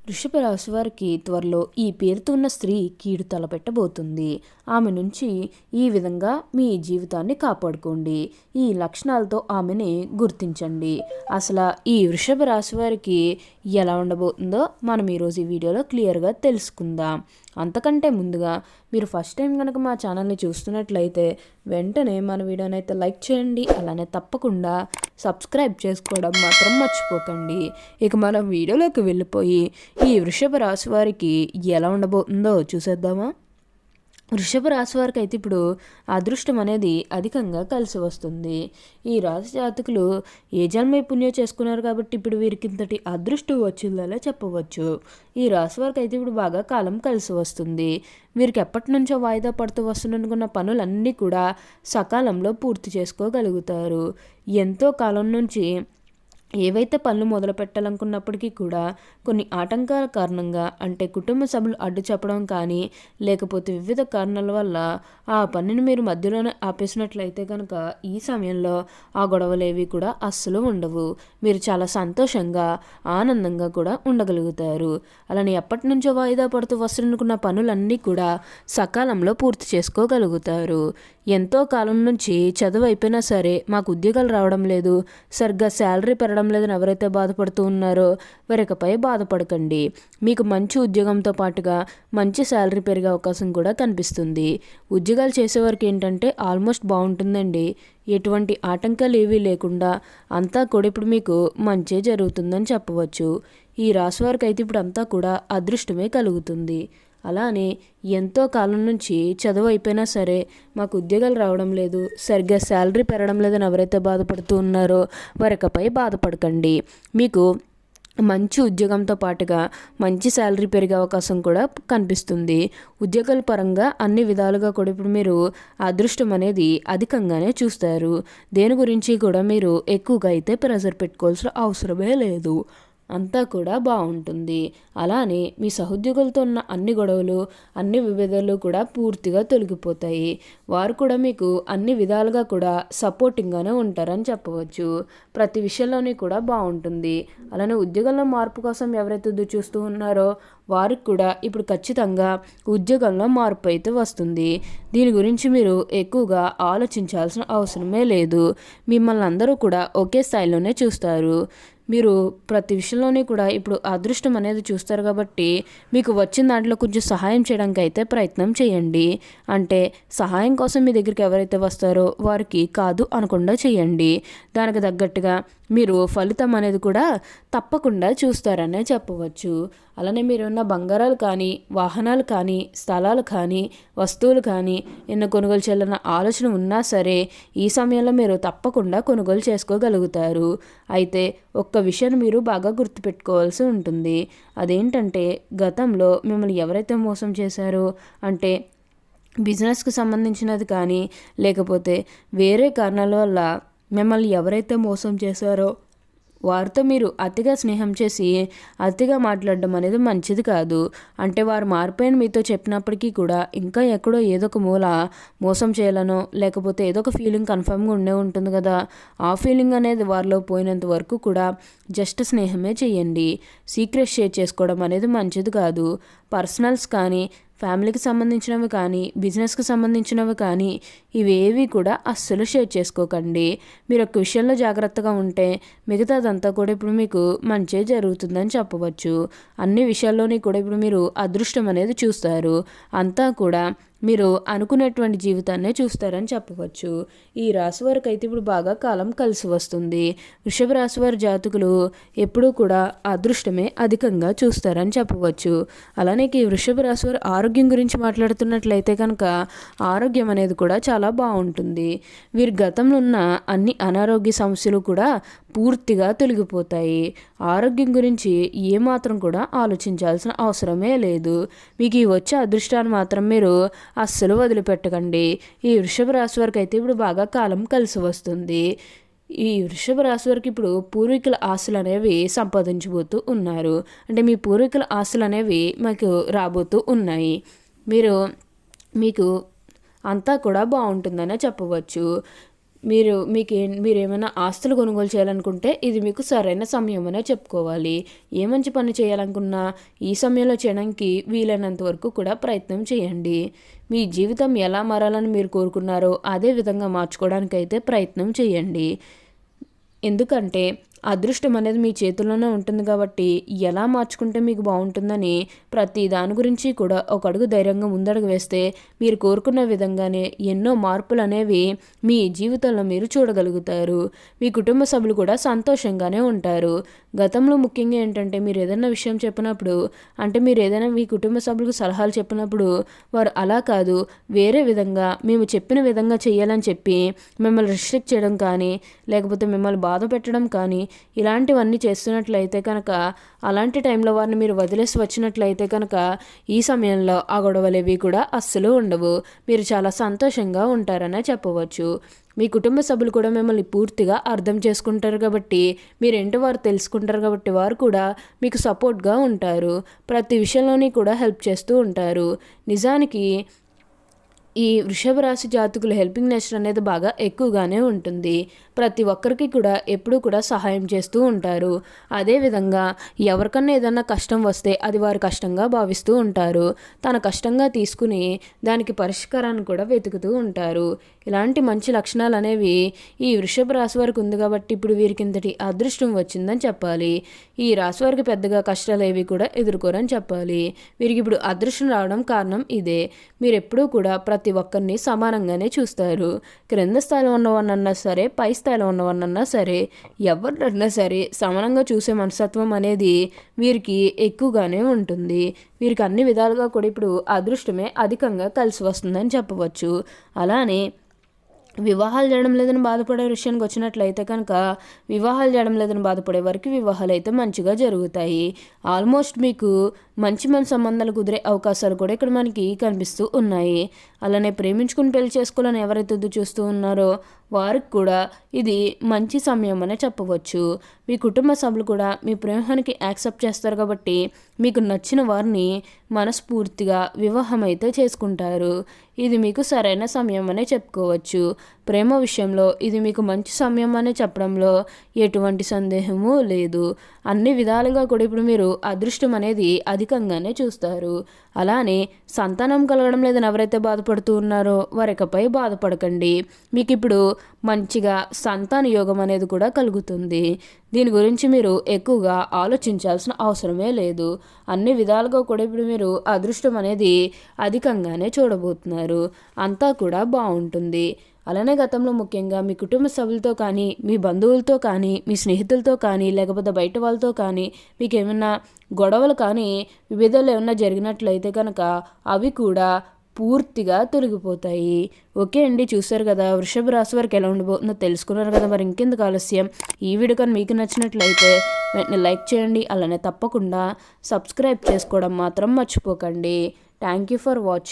వృషభ రాశి వారికి త్వరలో ఈ పేరుతో ఉన్న స్త్రీ కీడు తలపెట్టబోతుంది. ఆమె నుంచి ఈ విధంగా మీ జీవితాన్ని కాపాడుకోండి. ఈ లక్షణాలతో ఆమెని గుర్తించండి. అసలు ఈ వృషభ రాశి వారికి ఎలా ఉండబోతుందో మనం ఈరోజు ఈ వీడియోలో క్లియర్గా తెలుసుకుందాం. అంతకంటే ముందుగా మీరు ఫస్ట్ టైం కనుక మా ఛానల్ని చూస్తున్నట్లయితే వెంటనే మన వీడియోని అయితే లైక్ చేయండి. అలానే తప్పకుండా సబ్స్క్రైబ్ చేసుకోవడం మాత్రం మర్చిపోకండి. ఇక మనం వీడియోలోకి వెళ్ళిపోయి ఈ వృషభ రాశి వారికి ఎలా ఉండబోతుందో చూసేద్దామా. వృషభ రాశి వారికి అయితే ఇప్పుడు అదృష్టం అనేది అధికంగా కలిసి వస్తుంది. ఈ రాశి జాతకులు ఏ జన్మ పుణ్యం చేసుకున్నారు కాబట్టి ఇప్పుడు వీరికి ఇంతటి అదృష్టం వచ్చిందనే చెప్పవచ్చు. ఈ రాశి వారికి అయితే ఇప్పుడు బాగా కాలం కలిసి వస్తుంది. వీరికి ఎప్పటి నుంచో వాయిదా పడుతూ వస్తున్ననుకున్న పనులన్నీ కూడా సకాలంలో పూర్తి చేసుకోగలుగుతారు. ఎంతో కాలం నుంచి ఏవైతే పనులు మొదలు పెట్టాలనుకున్నప్పటికీ కూడా కొన్ని ఆటంకాల కారణంగా, అంటే కుటుంబ సభ్యులు అడ్డు చెప్పడం కానీ లేకపోతే వివిధ కారణాల వల్ల ఆ పనిని మీరు మధ్యలోనే ఆపేసినట్లయితే కనుక ఈ సమయంలో ఆ గొడవలేవి కూడా అస్సలు ఉండవు. మీరు చాలా సంతోషంగా ఆనందంగా కూడా ఉండగలుగుతారు. అలానే ఎప్పటి నుంచో వాయిదా పడుతూ వస్తున్ననుకున్న పనులన్నీ కూడా సకాలంలో పూర్తి చేసుకోగలుగుతారు. ఎంతో కాలం నుంచి చదువు అయిపోయినా సరే మాకు ఉద్యోగాలు రావడం లేదు, సరిగ్గా శాలరీ పెరగడం లేదని ఎవరైతే బాధపడుతూ ఉన్నారో వారికపై బాధపడకండి. మీకు మంచి ఉద్యోగంతో పాటుగా మంచి శాలరీ పెరిగే అవకాశం కూడా కనిపిస్తుంది. ఉద్యోగాలు చేసేవారికి ఏంటంటే ఆల్మోస్ట్ బాగుంటుందండి. ఎటువంటి ఆటంకాలు ఏవీ లేకుండా అంతా కూడా ఇప్పుడు మీకు మంచి జరుగుతుందని చెప్పవచ్చు. ఈ రాశి వారికి అయితే ఇప్పుడు అంతా కూడా అదృష్టమే కలుగుతుంది. అలానే ఎంతో కాలం నుంచి చదువు అయిపోయినా సరే మాకు ఉద్యోగాలు రావడం లేదు, సరిగ్గా శాలరీ పెరగడం లేదని ఎవరైతే బాధపడుతూ ఉన్నారో వారికపై బాధపడకండి. మీకు మంచి ఉద్యోగంతో పాటుగా మంచి శాలరీ పెరిగే అవకాశం కూడా కనిపిస్తుంది. ఉద్యోగాల పరంగా అన్ని విధాలుగా కూడా ఇప్పుడు మీరు అదృష్టం అనేది అధికంగానే చూస్తారు. దేని గురించి కూడా మీరు ఎక్కువగా అయితే ప్రెజర్ పెట్టుకోవాల్సిన అవసరమే లేదు. అంతా కూడా బాగుంటుంది. అలానే మీ సహోద్యోగులతో ఉన్న అన్ని గొడవలు, అన్ని విభేదాలు కూడా పూర్తిగా తొలగిపోతాయి. వారు కూడా మీకు అన్ని విధాలుగా కూడా సపోర్టింగ్గానే ఉంటారని చెప్పవచ్చు. ప్రతి విషయంలోనే కూడా బాగుంటుంది. అలానే ఉద్యోగంలో మార్పు కోసం ఎవరైతే ఎదురు చూస్తూ ఉన్నారో వారికి కూడా ఇప్పుడు ఖచ్చితంగా ఉద్యోగంలో మార్పు అయితే వస్తుంది. దీని గురించి మీరు ఎక్కువగా ఆలోచించాల్సిన అవసరమే లేదు. మిమ్మల్ని అందరూ కూడా ఒకే స్థాయిలోనే చూస్తారు. మీరు ప్రతి విషయంలోనే కూడా ఇప్పుడు అదృష్టం అనేది చూస్తారు కాబట్టి మీకు వచ్చిన దాంట్లో కొంచెం సహాయం చేయడానికి అయితే ప్రయత్నం చేయండి. అంటే సహాయం కోసం మీ దగ్గరికి ఎవరైతే వస్తారో వారికి కాదు అనకుండా చేయండి. దానికి తగ్గట్టుగా మీరు ఫలితం అనేది కూడా తప్పకుండా చూస్తారనే చెప్పవచ్చు. అలానే మీరున్న బంగారాలు కానీ, వాహనాలు కానీ, స్థలాలు కానీ, వస్తువులు కానీ ఎన్నో కొనుగోలు చేయాలన్న ఆలోచన ఉన్నా సరే ఈ సమయంలో మీరు తప్పకుండా కొనుగోలు చేసుకోగలుగుతారు. అయితే ఒక్క విషయాన్ని మీరు బాగా గుర్తుపెట్టుకోవాల్సి ఉంటుంది. అదేంటంటే గతంలో మిమ్మల్ని ఎవరైతే మోసం చేశారో, అంటే బిజినెస్కి సంబంధించినది కానీ లేకపోతే వేరే కారణాల వల్ల మిమ్మల్ని ఎవరైతే మోసం చేశారో వారితో మీరు అతిగా స్నేహం చేసి అతిగా మాట్లాడడం అనేది మంచిది కాదు. అంటే వారు మారిపోయిన మీతో చెప్పినప్పటికీ కూడా ఇంకా ఎక్కడో ఏదో ఒక మూల మోసం చేయాలనో లేకపోతే ఏదో ఒక ఫీలింగ్ కన్ఫర్మ్గా ఉండే ఉంటుంది కదా. ఆ ఫీలింగ్ అనేది వారిలో పోయినంత వరకు కూడా జస్ట్ స్నేహమే చేయండి. సీక్రెట్ షేర్ చేసుకోవడం అనేది మంచిది కాదు. పర్సనల్స్ కానీ, ఫ్యామిలీకి సంబంధించినవి కానీ, బిజినెస్కి సంబంధించినవి కానీ ఇవేవి కూడా అస్సలు షేర్ చేసుకోకండి. మీరు ఒక విషయంలో జాగ్రత్తగా ఉంటే మిగతాదంతా కూడా ఇప్పుడు మీకు మంచి జరుగుతుందని చెప్పవచ్చు. అన్ని విషయాల్లోని కూడా ఇప్పుడు మీరు అదృష్టం అనేది చూస్తారు. అంతా కూడా మీరు అనుకునేటువంటి జీవితాన్నే చూస్తారని చెప్పవచ్చు. ఈ రాశి వారికి అయితే ఇప్పుడు బాగా కాలం కలిసి వస్తుంది. వృషభ రాశి వారి జాతకులు ఎప్పుడూ కూడా అదృష్టమే అధికంగా చూస్తారని చెప్పవచ్చు. అలానే ఈ వృషభ రాశి వారి ఆరోగ్యం గురించి మాట్లాడుతున్నట్లయితే కనుక ఆరోగ్యం అనేది కూడా చాలా బాగుంటుంది. వీరి గతంలో ఉన్న అన్ని అనారోగ్య సమస్యలు కూడా పూర్తిగా తొలగిపోతాయి. ఆరోగ్యం గురించి ఏమాత్రం కూడా ఆలోచించాల్సిన అవసరమే లేదు. మీకు ఈ వచ్చే అదృష్టాన్ని మాత్రం మీరు అస్సలు వదిలిపెట్టకండి. ఈ వృషభ రాశి వారికి అయితే ఇప్పుడు బాగా కాలం కలిసి వస్తుంది. ఈ వృషభ రాశి వారికి ఇప్పుడు పూర్వీకుల ఆస్తులు అనేవి సంపాదించబోతూ ఉన్నారు. అంటే మీ పూర్వీకుల ఆస్తులు అనేవి మీకు రాబోతూ ఉన్నాయి. మీకు అంతా కూడా బాగుంటుందనే చెప్పవచ్చు. మీరేమైనా ఆస్తులు కొనుగోలు చేయాలనుకుంటే ఇది మీకు సరైన సమయం అనే చెప్పుకోవాలి. ఏ మంచి పని చేయాలనుకున్నా ఈ సమయంలో చేయడానికి వీలైనంత వరకు కూడా ప్రయత్నం చేయండి. మీ జీవితం ఎలా మారాలని మీరు కోరుకున్నారో అదే విధంగా మార్చుకోవడానికైతే ప్రయత్నం చేయండి. ఎందుకంటే అదృష్టం అనేది మీ చేతుల్లోనే ఉంటుంది కాబట్టి ఎలా మార్చుకుంటే మీకు బాగుంటుందని ప్రతి దాని గురించి కూడా ఒక అడుగు ధైర్యంగా ముందడుగు వేస్తే మీరు కోరుకున్న విధంగానే ఎన్నో మార్పులు అనేవి మీ జీవితంలో మీరు చూడగలుగుతారు. మీ కుటుంబ సభ్యులు కూడా సంతోషంగానే ఉంటారు. గతంలో ముఖ్యంగా ఏంటంటే మీరు ఏదైనా విషయం చెప్పినప్పుడు మీరు ఏదైనా మీ కుటుంబ సభ్యులకు సలహాలు చెప్పినప్పుడు వారు అలా కాదు వేరే విధంగా మేము చెప్పిన విధంగా చేయాలని చెప్పి మిమ్మల్ని రిస్ట్రిక్ట్ చేయడం కానీ లేకపోతే మిమ్మల్ని బాధ పెట్టడం కానీ ఇలాంటివన్నీ చేస్తున్నట్లయితే కనుక అలాంటి టైంలో వారిని మీరు వదిలేసి వచ్చినట్లయితే కనుక ఈ సమయంలో ఆ గొడవలేవి కూడా అస్సలు ఉండవు. మీరు చాలా సంతోషంగా ఉంటారనే చెప్పవచ్చు. మీ కుటుంబ సభ్యులు కూడా మిమ్మల్ని పూర్తిగా అర్థం చేసుకుంటారు కాబట్టి మీరేంటో వారు తెలుసుకుంటారు కాబట్టి వారు కూడా మీకు సపోర్ట్గా ఉంటారు. ప్రతి విషయంలోని కూడా హెల్ప్ చేస్తూ ఉంటారు. నిజానికి ఈ వృషభ రాశి జాతకుల హెల్పింగ్ నేచర్ అనేది బాగా ఎక్కువగానే ఉంటుంది. ప్రతి ఒక్కరికి కూడా ఎప్పుడూ కూడా సహాయం చేస్తూ ఉంటారు. అదేవిధంగా ఎవరికన్నా ఏదన్నా కష్టం వస్తే అది వారి కష్టంగా భావిస్తూ ఉంటారు. తన కష్టంగా తీసుకుని దానికి పరిష్కారాన్ని కూడా వెతుకుతూ ఉంటారు. ఇలాంటి మంచి లక్షణాలు అనేవి ఈ వృషభ రాశి వారికి ఉంది కాబట్టి ఇప్పుడు వీరికి ఇంతటి అదృష్టం వచ్చిందని చెప్పాలి. ఈ రాశి వారికి పెద్దగా కష్టాలు ఏవి కూడా ఎదుర్కోరని చెప్పాలి. వీరికి ఇప్పుడు అదృష్టం రావడం కారణం ఇదే. మీరు ఎప్పుడూ కూడా ప్రతి ఒక్కరిని సమానంగానే చూస్తారు. క్రింద స్థాయిలో ఉన్నవాడినన్నా సరే పై స్థాయిలో ఉన్నవాడినన్నా సరే ఎవరినన్నా సరే సమానంగా చూసే మనస్తత్వం అనేది వీరికి ఎక్కువగానే ఉంటుంది. వీరికి అన్ని విధాలుగా కూడా ఇప్పుడు అదృష్టమే అధికంగా కలిసి వస్తుందని చెప్పవచ్చు. అలానే వివాహాలు చేయడం లేదని బాధపడే విషయానికి వచ్చినట్లయితే కనుక వివాహాలు చేయడం లేదని బాధపడే వారికి వివాహాలు అయితే మంచిగా జరుగుతాయి. ఆల్మోస్ట్ మీకు మంచి సంబంధాలు కుదిరే అవకాశాలు కూడా ఇక్కడ మనకి కనిపిస్తూ ఉన్నాయి. అలానే ప్రేమించుకుని పెళ్లి చేసుకోవాలని ఎవరైతే చూస్తూ ఉన్నారో వారికి కూడా ఇది మంచి సమయం అనే చెప్పవచ్చు. మీ కుటుంబ సభ్యులు కూడా మీ ప్రేమానికి యాక్సెప్ట్ చేస్తారు కాబట్టి మీకు నచ్చిన వారిని మనస్ఫూర్తిగా వివాహం అయితే చేసుకుంటారు. ఇది మీకు సరైన సమయం అనే చెప్పుకోవచ్చు. ప్రేమ విషయంలో ఇది మీకు మంచి సమయం అనే చెప్పడంలో ఎటువంటి సందేహము లేదు. అన్ని విధాలుగా కూడా ఇప్పుడు మీరు అదృష్టం అనేది అధికంగానే చూస్తారు. అలానే సంతానం కలగడం లేదని ఎవరైతే బాధపడుతూ ఉన్నారో వారికపై బాధపడకండి. మీకు ఇప్పుడు మంచిగా సంతాన యోగం అనేది కూడా కలుగుతుంది. దీని గురించి మీరు ఎక్కువగా ఆలోచించాల్సిన అవసరమే లేదు. అన్ని విధాలుగా కూడా ఇప్పుడు మీరు అదృష్టం అనేది అధికంగానే చూడబోతున్నారు. అంతా కూడా బాగుంటుంది. అలానే గతంలో ముఖ్యంగా మీ కుటుంబ సభ్యులతో కానీ మీ బంధువులతో కానీ మీ స్నేహితులతో కానీ లేకపోతే బయట వాళ్ళతో కానీ మీకు ఏమైనా గొడవలు కానీ విభేదాలు ఏమైనా జరిగినట్లయితే కనుక అవి కూడా పూర్తిగా తొలగిపోతాయి. ఓకే అండి, చూసారు కదా వృషభ రాశి వారికి ఎలా ఉండబోతుందో తెలుసుకున్నారు కదా. మరి ఇంకెందుకు ఆలస్యం, ఈ వీడియో కానీ మీకు నచ్చినట్లయితే వెంటనే లైక్ చేయండి. అలానే తప్పకుండా సబ్స్క్రైబ్ చేసుకోవడం మాత్రం మర్చిపోకండి. Thank you for watching.